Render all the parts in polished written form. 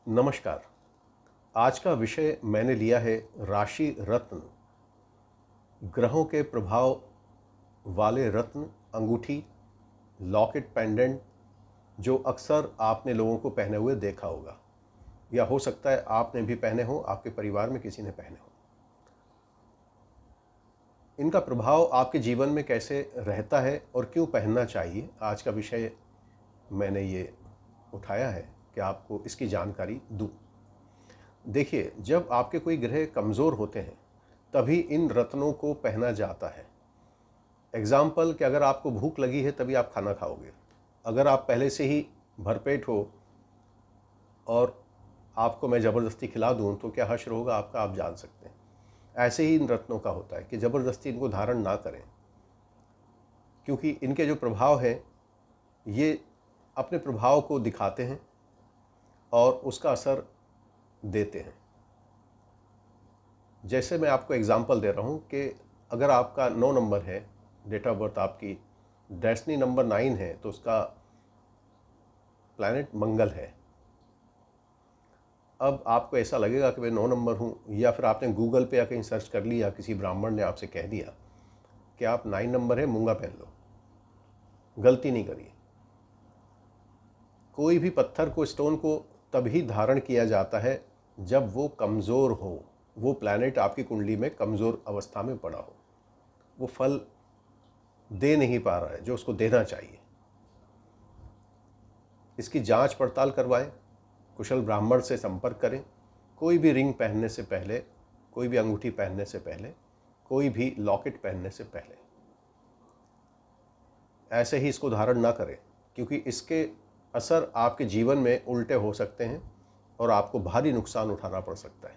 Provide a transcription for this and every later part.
नमस्कार। आज का विषय मैंने लिया है राशि रत्न, ग्रहों के प्रभाव वाले रत्न, अंगूठी, लॉकेट, पेंडेंट जो अक्सर आपने लोगों को पहने हुए देखा होगा या हो सकता है आपने भी पहने हो, आपके परिवार में किसी ने पहने हो। इनका प्रभाव आपके जीवन में कैसे रहता है और क्यों पहनना चाहिए, आज का विषय मैंने ये उठाया है कि आपको इसकी जानकारी दूँ। देखिए, जब आपके कोई ग्रह कमज़ोर होते हैं तभी इन रत्नों को पहना जाता है। एग्ज़ाम्पल कि अगर आपको भूख लगी है तभी आप खाना खाओगे। अगर आप पहले से ही भरपेट हो और आपको मैं ज़बरदस्ती खिला दूं तो क्या हश्र होगा आपका, आप जान सकते हैं। ऐसे ही इन रत्नों का होता है कि ज़बरदस्ती इनको धारण ना करें, क्योंकि इनके जो प्रभाव हैं ये अपने प्रभाव को दिखाते हैं और उसका असर देते हैं। जैसे मैं आपको एग्ज़ाम्पल दे रहा हूँ कि अगर आपका 9 नंबर है, डेट ऑफ बर्थ आपकी डेस्टिनी नंबर 9 है, तो उसका प्लैनेट मंगल है। अब आपको ऐसा लगेगा कि मैं 9 नंबर हूँ, या फिर आपने गूगल पे या कहीं सर्च कर लिया, किसी ब्राह्मण ने आपसे कह दिया कि आप 9 नंबर है, मूंगा पहन लो। गलती नहीं करिए। कोई भी पत्थर को, स्टोन को तभी धारण किया जाता है जब वो कमज़ोर हो, वो प्लैनेट आपकी कुंडली में कमज़ोर अवस्था में पड़ा हो, वो फल दे नहीं पा रहा है जो उसको देना चाहिए। इसकी जांच पड़ताल करवाएं, कुशल ब्राह्मण से संपर्क करें। कोई भी रिंग पहनने से पहले, कोई भी अंगूठी पहनने से पहले, कोई भी लॉकेट पहनने से पहले ऐसे ही इसको धारण ना करें, क्योंकि इसके असर आपके जीवन में उल्टे हो सकते हैं और आपको भारी नुकसान उठाना पड़ सकता है।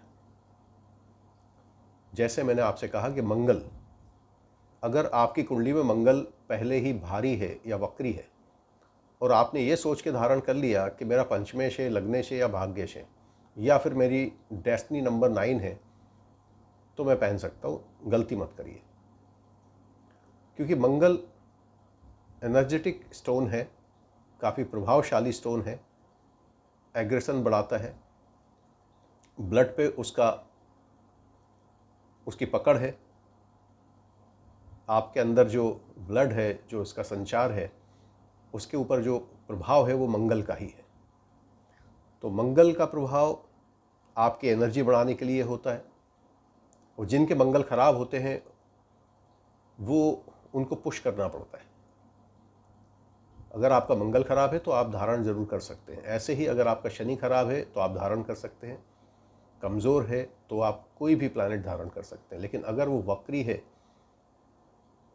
जैसे मैंने आपसे कहा कि मंगल, अगर आपकी कुंडली में मंगल पहले ही भारी है या वक्री है और आपने ये सोच के धारण कर लिया कि मेरा पंचमेश है, लग्नेश है या भाग्येश है, या फिर मेरी डेस्टिनी नंबर 9 है, तो मैं पहन सकता हूँ, गलती मत करिए। क्योंकि मंगल एनर्जेटिक स्टोन है, काफ़ी प्रभावशाली स्टोन है, एग्रेशन बढ़ाता है, ब्लड पे उसकी पकड़ है। आपके अंदर जो ब्लड है, जो इसका संचार है, उसके ऊपर जो प्रभाव है वो मंगल का ही है। तो मंगल का प्रभाव आपकी एनर्जी बढ़ाने के लिए होता है, और जिनके मंगल खराब होते हैं वो उनको पुश करना पड़ता है। अगर आपका मंगल खराब है तो आप धारण जरूर कर सकते हैं। ऐसे ही अगर आपका शनि खराब है तो आप धारण कर सकते हैं, कमज़ोर है तो आप कोई भी प्लैनेट धारण कर सकते हैं। लेकिन अगर वो वक्री है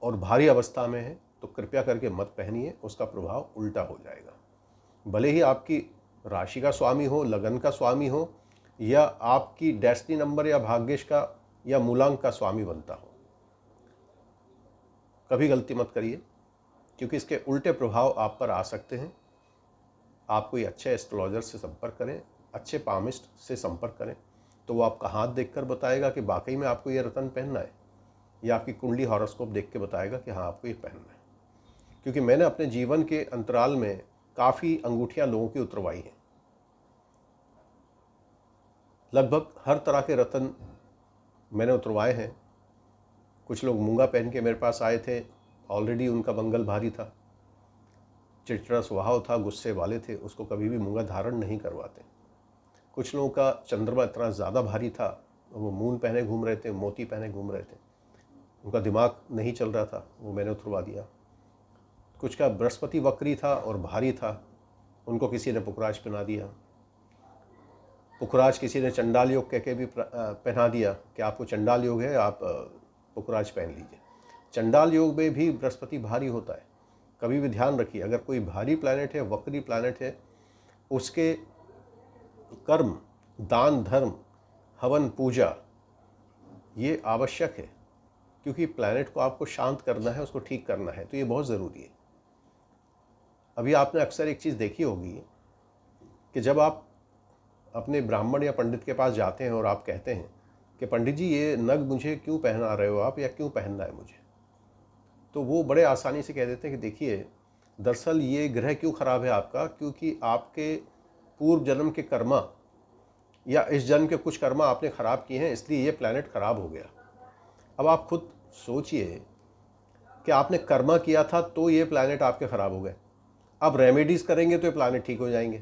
और भारी अवस्था में है तो कृपया करके मत पहनिए, उसका प्रभाव उल्टा हो जाएगा। भले ही आपकी राशि का स्वामी हो, लगन का स्वामी हो, या आपकी डेस्टिनी नंबर या भाग्येश का या मूलांक का स्वामी बनता हो, कभी गलती मत करिए, क्योंकि इसके उल्टे प्रभाव आप पर आ सकते हैं। आप कोई अच्छे एस्ट्रोलॉजर से संपर्क करें, अच्छे पामिस्ट से संपर्क करें, तो वो आपका हाथ देखकर बताएगा कि वाकई में आपको ये रत्न पहनना है, या आपकी कुंडली हॉरोस्कोप देख के बताएगा कि हाँ आपको ये पहनना है। क्योंकि मैंने अपने जीवन के अंतराल में काफ़ी अंगूठियाँ लोगों की उतरवाई हैं। लगभग हर तरह के रत्न मैंने उतरवाए हैं। कुछ लोग मूंगा पहन के मेरे पास आए थे, ऑलरेडी उनका मंगल भारी था, चिड़चिड़ा स्वभाव था, गुस्से वाले थे, उसको कभी भी मूंगा धारण नहीं करवाते। कुछ लोगों का चंद्रमा इतना ज़्यादा भारी था, वो मून पहने घूम रहे थे, मोती पहने घूम रहे थे, उनका दिमाग नहीं चल रहा था, वो मैंने उतरवा दिया। कुछ का बृहस्पति वक्री था और भारी था, उनको किसी ने पुखराज पहना दिया। पुखराज किसी ने चंडाल योग कह के भी पहना दिया कि आपको चंडाल योग है, आप पुखराज पहन लीजिए। चंडाल योग में भी बृहस्पति भारी होता है। कभी भी ध्यान रखिए, अगर कोई भारी प्लैनेट है, वक्री प्लैनेट है, उसके कर्म, दान, धर्म, हवन, पूजा ये आवश्यक है, क्योंकि प्लैनेट को आपको शांत करना है, उसको ठीक करना है, तो ये बहुत ज़रूरी है। अभी आपने अक्सर एक चीज़ देखी होगी कि जब आप अपने ब्राह्मण या पंडित के पास जाते हैं और आप कहते हैं कि पंडित जी ये नग मुझे क्यों पहना रहे हो आप, या क्यों पहनना है मुझे, तो वो बड़े आसानी से कह देते हैं कि देखिए दरअसल ये ग्रह क्यों ख़राब है आपका, क्योंकि आपके पूर्व जन्म के कर्मा या इस जन्म के कुछ कर्म आपने ख़राब किए हैं इसलिए ये प्लैनेट ख़राब हो गया। अब आप खुद सोचिए कि आपने कर्मा किया था तो ये प्लैनेट आपके ख़राब हो गए, अब रेमेडीज़ करेंगे तो ये प्लैनेट ठीक हो जाएंगे।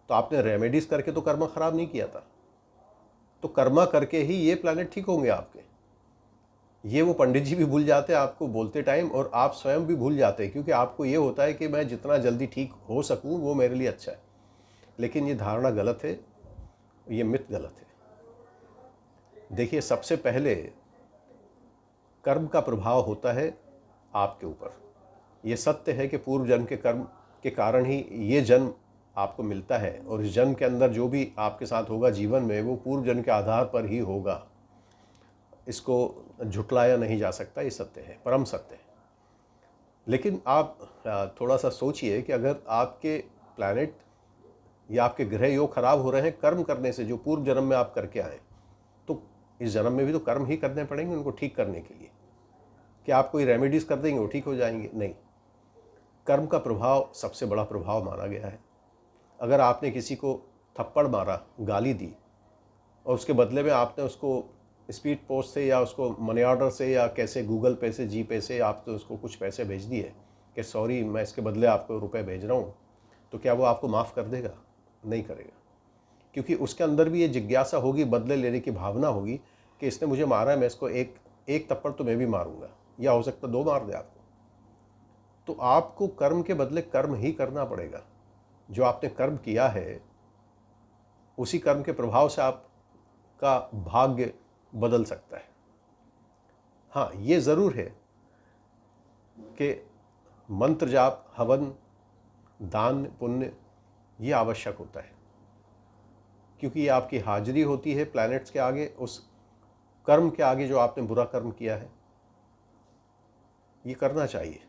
तो आपने रेमेडीज़ करके तो कर्मा ख़राब नहीं किया था, तो कर्मा करके ही ये प्लैनेट ठीक होंगे आपके। ये वो पंडित जी भी भूल जाते हैं आपको बोलते टाइम, और आप स्वयं भी भूल जाते हैं, क्योंकि आपको ये होता है कि मैं जितना जल्दी ठीक हो सकूं वो मेरे लिए अच्छा है। लेकिन ये धारणा गलत है, ये मिथ गलत है। देखिए, सबसे पहले कर्म का प्रभाव होता है आपके ऊपर। ये सत्य है कि पूर्व जन्म के कर्म के कारण ही ये जन्म आपको मिलता है, और इस जन्म के अंदर जो भी आपके साथ होगा जीवन में वो पूर्व जन्म के आधार पर ही होगा। इसको झुटलाया नहीं जा सकता, ये सत्य है, परम सत्य है। लेकिन आप थोड़ा सा सोचिए कि अगर आपके प्लैनेट या आपके ग्रह योग खराब हो रहे हैं कर्म करने से, जो पूर्व जन्म में आप करके आए, तो इस जन्म में भी तो कर्म ही करने पड़ेंगे उनको ठीक करने के लिए। क्या आप कोई रेमेडीज़ कर देंगे वो ठीक हो जाएंगे? नहीं। कर्म का प्रभाव सबसे बड़ा प्रभाव माना गया है। अगर आपने किसी को थप्पड़ मारा, गाली दी, और उसके बदले में आपने उसको स्पीड पोस्ट से या उसको मनी ऑर्डर से या कैसे गूगल पे से, जी पे से आप तो उसको कुछ पैसे भेज दिए कि सॉरी मैं इसके बदले आपको रुपए भेज रहा हूँ, तो क्या वो आपको माफ़ कर देगा? नहीं करेगा, क्योंकि उसके अंदर भी ये जिज्ञासा होगी, बदले लेने की भावना होगी कि इसने मुझे मारा है, मैं इसको एक थप्पड़ तो मैं भी मारूंगा, या हो सकता 2 मार दे आपको। तो आपको कर्म के बदले कर्म ही करना पड़ेगा। जो आपने कर्म किया है उसी कर्म के प्रभाव से आपका भाग्य बदल सकता है। हाँ, ये ज़रूर है कि मंत्र जाप, हवन, दान, पुण्य ये आवश्यक होता है, क्योंकि ये आपकी हाजिरी होती है प्लैनेट्स के आगे, उस कर्म के आगे जो आपने बुरा कर्म किया है। ये करना चाहिए।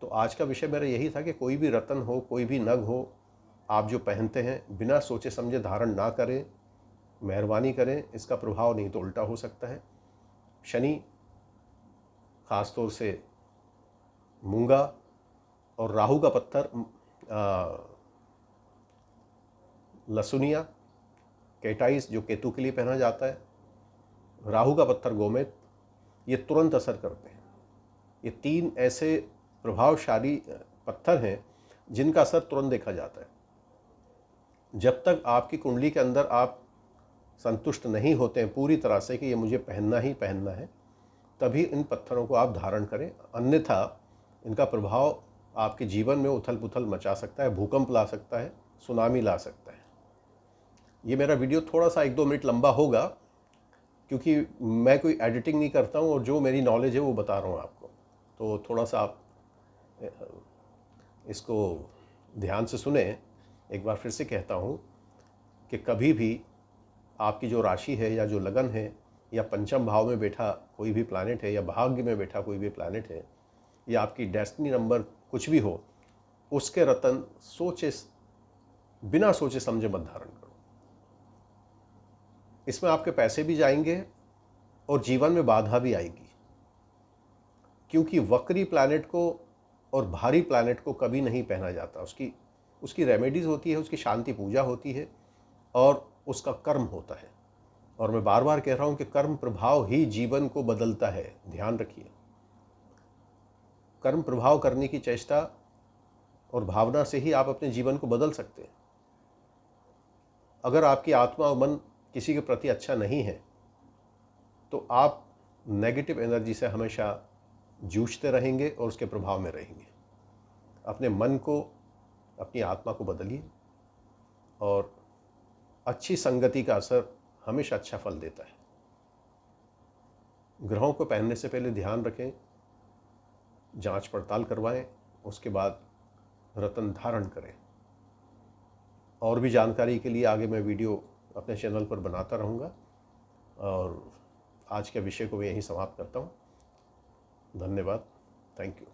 तो आज का विषय मेरा यही था कि कोई भी रत्न हो, कोई भी नग हो, आप जो पहनते हैं बिना सोचे समझे धारण ना करें, मेहरबानी करें, इसका प्रभाव नहीं तो उल्टा हो सकता है। शनि, ख़ास तौर से मूंगा और राहु का पत्थर लसुनिया, केटाइस जो केतु के लिए पहना जाता है, राहु का पत्थर गोमेद, ये तुरंत असर करते हैं। ये 3 ऐसे प्रभावशाली पत्थर हैं जिनका असर तुरंत देखा जाता है। जब तक आपकी कुंडली के अंदर आप संतुष्ट नहीं होते हैं पूरी तरह से कि ये मुझे पहनना ही पहनना है, तभी इन पत्थरों को आप धारण करें, अन्यथा इनका प्रभाव आपके जीवन में उथल पुथल मचा सकता है, भूकंप ला सकता है, सुनामी ला सकता है। ये मेरा वीडियो थोड़ा सा 1-2 मिनट लंबा होगा, क्योंकि मैं कोई एडिटिंग नहीं करता हूँ और जो मेरी नॉलेज है वो बता रहा हूँ आपको। तो थोड़ा सा आप इसको ध्यान से सुने। एक बार फिर से कहता हूँ कि कभी भी आपकी जो राशि है या जो लगन है या पंचम भाव में बैठा कोई भी प्लैनेट है या भाग्य में बैठा कोई भी प्लैनेट है या आपकी डेस्टिनी नंबर कुछ भी हो, उसके रतन बिना सोचे समझे मत धारण करो। इसमें आपके पैसे भी जाएंगे और जीवन में बाधा भी आएगी, क्योंकि वक्री प्लैनेट को और भारी प्लैनेट को कभी नहीं पहना जाता। उसकी रेमेडीज़ होती है, उसकी शांति पूजा होती है और उसका कर्म होता है। और मैं बार बार कह रहा हूं कि कर्म प्रभाव ही जीवन को बदलता है, ध्यान रखिए। कर्म प्रभाव करने की चेष्टा और भावना से ही आप अपने जीवन को बदल सकते हैं। अगर आपकी आत्मा और मन किसी के प्रति अच्छा नहीं है तो आप नेगेटिव एनर्जी से हमेशा जूझते रहेंगे और उसके प्रभाव में रहेंगे। अपने मन को, अपनी आत्मा को बदलिए, और अच्छी संगति का असर हमेशा अच्छा फल देता है। ग्रहों को पहनने से पहले ध्यान रखें, जांच पड़ताल करवाएं, उसके बाद रत्न धारण करें। और भी जानकारी के लिए आगे मैं वीडियो अपने चैनल पर बनाता रहूँगा, और आज के विषय को मैं यहीं समाप्त करता हूँ। धन्यवाद। Thank you.